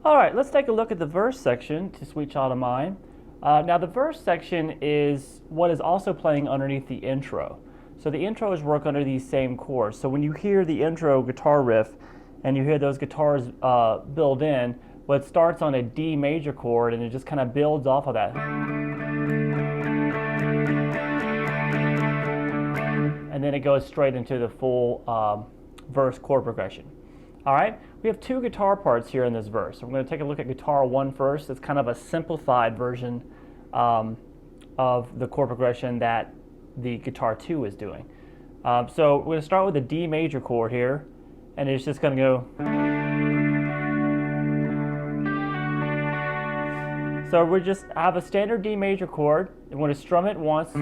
All right, let's take a look at the verse section to Sweet Child of Mine. Now the verse section is what is also playing underneath the intro. So the intros work under these same chords. So when you hear the intro guitar riff and you hear those guitars build in, well, it starts on a D major chord and it just kind of builds off of that. And then it goes straight into the full verse chord progression. All right, we have two guitar parts here in this verse. So we're going to take a look at guitar 1 first. It's kind of a simplified version of the chord progression that the guitar 2 is doing. So we're going to start with the D major chord here, and it's just going to go. So we just have a standard D major chord. We're going to strum it once.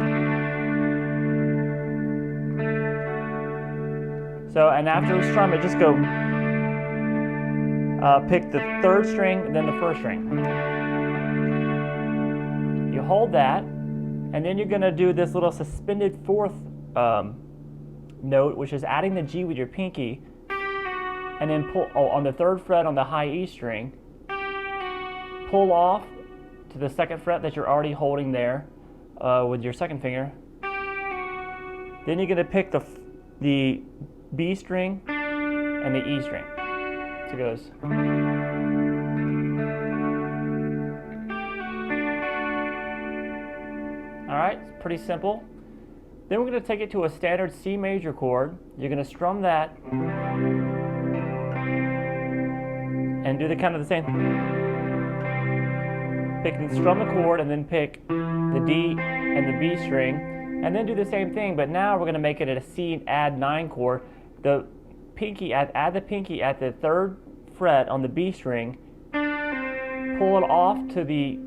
So, and after we strum it, just go. Pick the 3rd string, then the 1st string. You hold that, and then you're going to do this little suspended 4th note, which is adding the G with your pinky, and then pull on the 3rd fret on the high E string, pull off to the 2nd fret that you're already holding there with your 2nd finger. Then you're going to pick the B string and the E string. So it goes. All right, it's pretty simple. Then we're going to take it to a standard C major chord. You're going to strum that and do the kind of the same. Strum the chord and then pick the D and the B string, and then do the same thing. But now we're going to make it a C add 9 chord. The pinky add the pinky at the 3rd fret on the B string, pull it off to the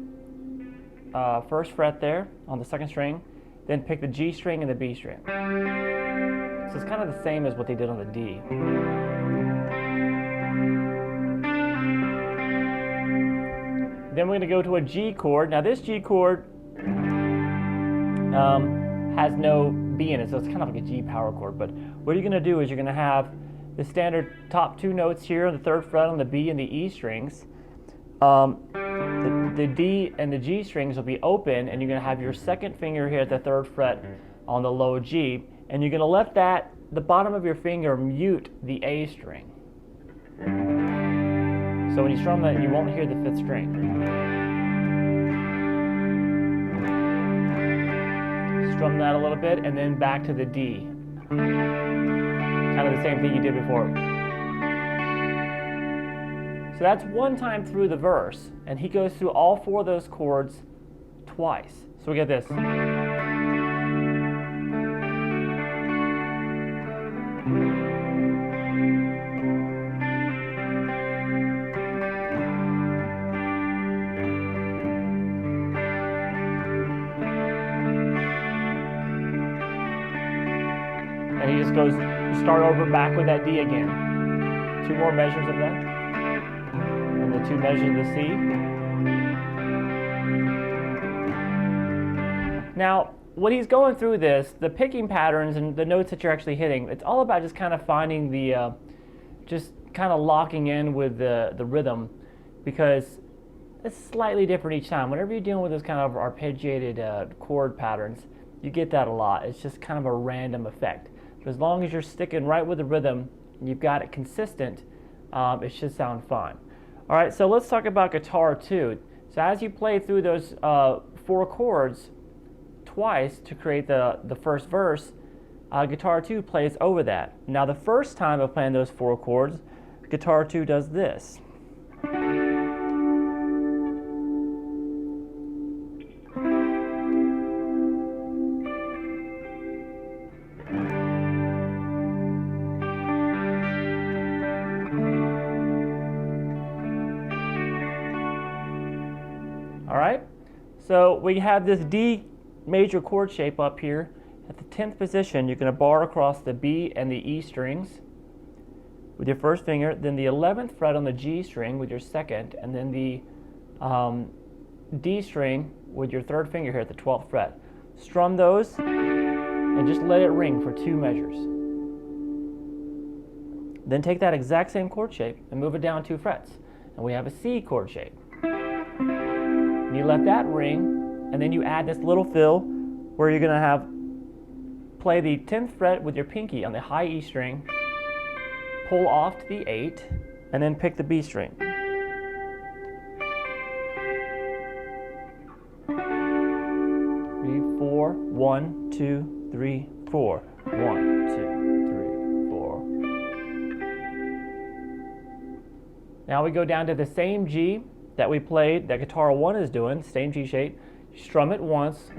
1st fret there on the 2nd string, then pick the G string and the B string. So it's kind of the same as what they did on the D. Then we're going to go to a G chord. Now this G chord has no B in it, so it's kind of like a G power chord. But what you're going to do is you're going to have the standard top 2 notes here on the 3rd fret on the B and the E strings. The D and the G strings will be open, and you're going to have your 2nd finger here at the 3rd fret on the low G, and you're going to let the bottom of your finger mute the A string. So when you strum that, you won't hear the 5th string. Strum that a little bit, and then back to the D. Kind of the same thing you did before. So that's one time through the verse, and he goes through all 4 of those chords twice. So we get this. And he just goes, start over back with that D again. 2 more measures of that. And the 2 measures of the C. Now, when he's going through this, the picking patterns and the notes that you're actually hitting, it's all about just kind of finding the, just kind of locking in with the rhythm, because it's slightly different each time. Whenever you're dealing with those kind of arpeggiated chord patterns, you get that a lot. It's just kind of a random effect. But as long as you're sticking right with the rhythm, and you've got it consistent, it should sound fine. All right, so let's talk about guitar 2. So as you play through those 4 chords twice to create the first verse, guitar 2 plays over that. Now the first time of playing those 4 chords, guitar 2 does this. All right, so we have this D major chord shape up here. At the 10th position, you're going to bar across the B and the E strings with your 1st finger, then the 11th fret on the G string with your 2nd, and then the D string with your 3rd finger here at the 12th fret. Strum those and just let it ring for 2 measures. Then take that exact same chord shape and move it down 2 frets. and we have a C chord shape. And you let that ring, and then you add this little fill where you're going to have play the 10th fret with your pinky on the high E string, pull off to the 8, and then pick the B string. 3, 4, 1, 2, 3, 4. 1, 2, 3, 4. Now we go down to the same G that we played, that guitar 1 is doing, same G shape. Strum it once.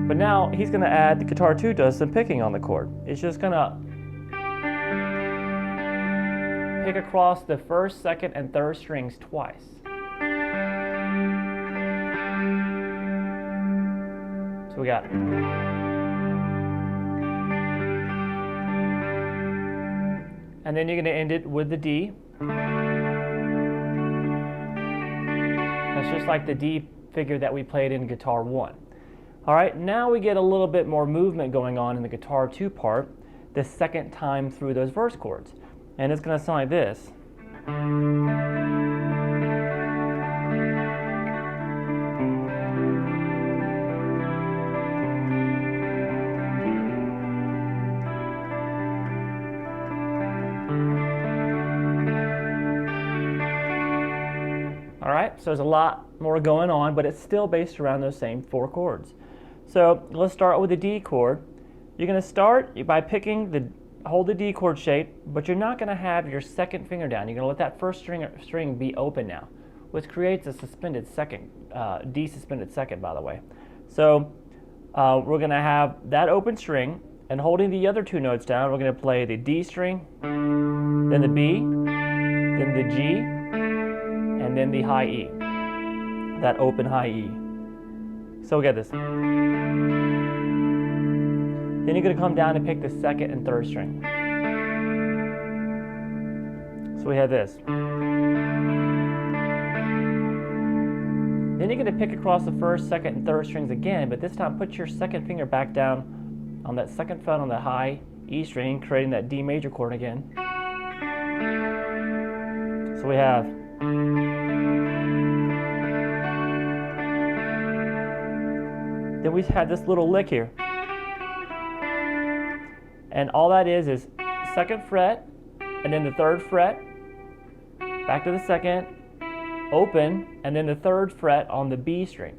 But now he's going to add, the guitar 2 does some picking on the chord. It's just going to pick across the first, second, and third strings twice. So we got and then you're going to end it with the D. That's just like the D figure that we played in guitar 1. All right, now we get a little bit more movement going on in the guitar 2 part the second time through those verse chords. And it's going to sound like this. All right, so there's a lot more going on, but it's still based around those same 4 chords. So let's start with the D chord. You're going to start by picking hold the D chord shape, but you're not going to have your second finger down. You're going to let that first string be open now, which creates a suspended second, D suspended second, by the way. So we're going to have that open string, and holding the other 2 notes down, we're going to play the D string, then the B, then the G, and then the high E, that open high E. So we get this. Then you're going to come down and pick the second and third string. So we have this. Then you're going to pick across the first, second, and third strings again, but this time put your second finger back down on that second fret on the high E string, creating that D major chord again. So we have then we have this little lick here. And all that is second fret, and then the third fret, back to the second, open, and then the third fret on the B string.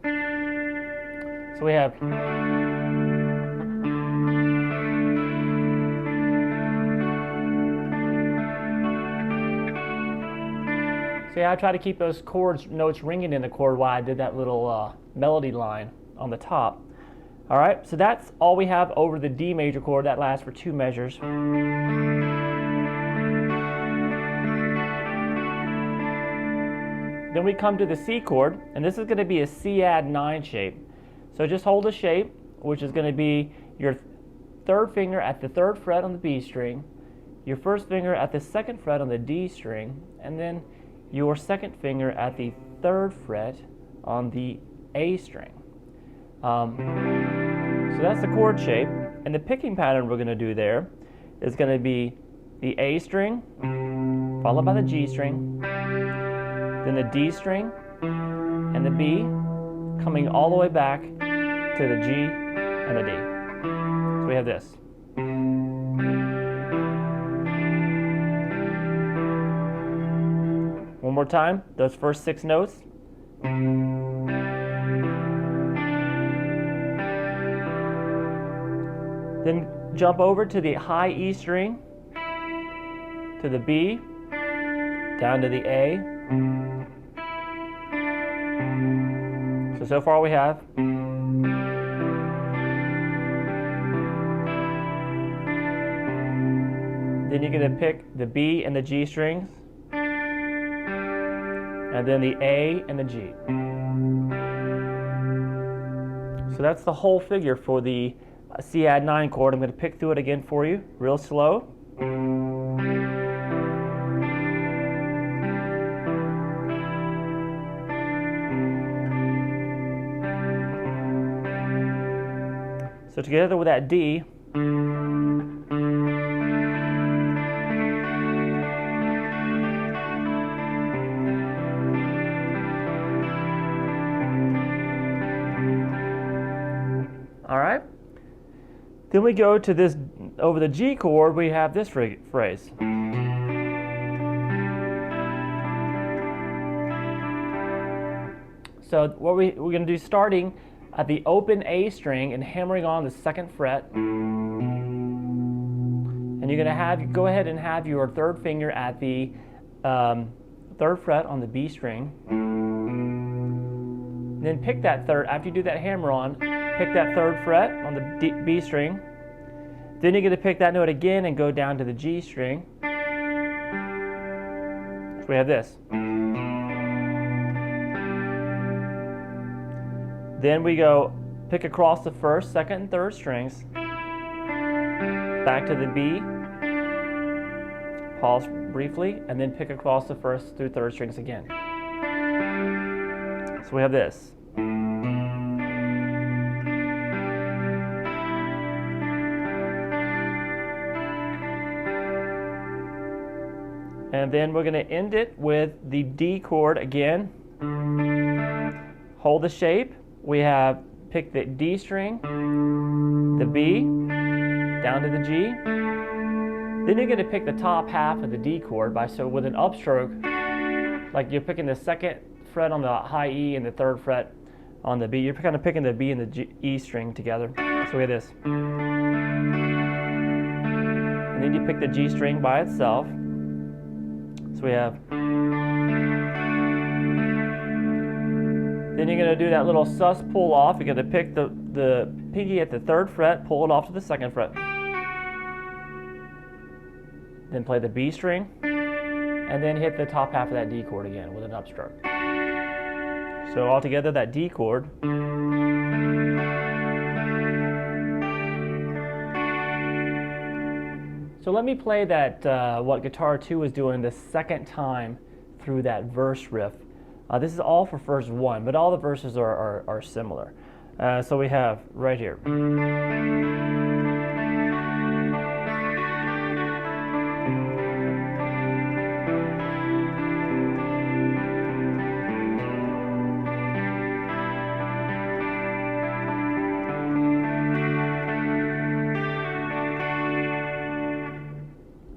So we have see, I try to keep those notes ringing in the chord while I did that little melody line on the top. All right, so that's all we have over the D major chord. That lasts for 2 measures. Then we come to the C chord, and this is going to be a C add 9 shape. So just hold the shape, which is going to be your third finger at the third fret on the B string, your first finger at the second fret on the D string, and then your second finger at the third fret on the A string. So that's the chord shape, and the picking pattern we're going to do there is going to be the A string, followed by the G string, then the D string, and the B, coming all the way back to the G and the D. So we have this. One more time, those first 6 notes. Then jump over to the high E string, to the B, down to the A. So far we have. Then you're going to pick the B and the G strings, and then the A and the G. So that's the whole figure for the C add 9 chord. I'm going to pick through it again for you, real slow. So together with that D, All right. Then we go to this, over the G chord, we have this phrase. So what we're going to do, starting at the open A string and hammering on the 2nd fret, and you're going to go ahead and have your 3rd finger at the 3rd fret on the B string. Then pick that after you do that hammer on, pick that 3rd fret on the B string. Then you're going to pick that note again and go down to the G string. So we have this. Then we go pick across the 1st, 2nd, and 3rd strings, back to the B, pause briefly, and then pick across the 1st through 3rd strings again. So we have this. And then we're going to end it with the D chord again. Hold the shape. We have pick the D string, the B, down to the G. Then you're going to pick the top half of the D chord with an upstroke, like you're picking the 2nd fret on the high E and the 3rd fret on the B. You're kind of picking the B and the E string together. So we have this. And then you pick the G string by itself. So we have. Then you're going to do that little sus pull off. You're going to pick the pinky at the 3rd fret, pull it off to the 2nd fret. Then play the B string, and then hit the top half of that D chord again with an upstroke. So altogether, that D chord. So let me play that, what Guitar 2 is doing the 2nd time through that verse riff. This is all for verse 1, but all the verses are similar. So we have right here.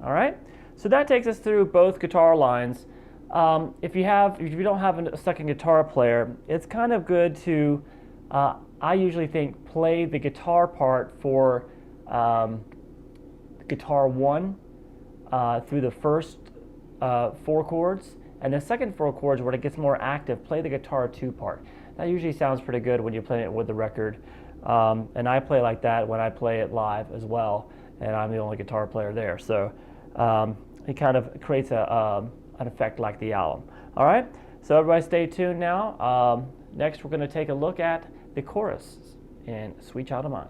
All right, so that takes us through both guitar lines. If you don't have a 2nd guitar player, it's kind of good to, I usually think, play the guitar part for guitar 1 through the first 4 chords, and the second 4 chords where it gets more active, play the guitar 2 part. That usually sounds pretty good when you play it with the record, and I play like that when I play it live as well, and I'm the only guitar player there. So it kind of creates an effect like the album. All right, so everybody stay tuned now. Next we're going to take a look at the chorus in Sweet Child of Mine.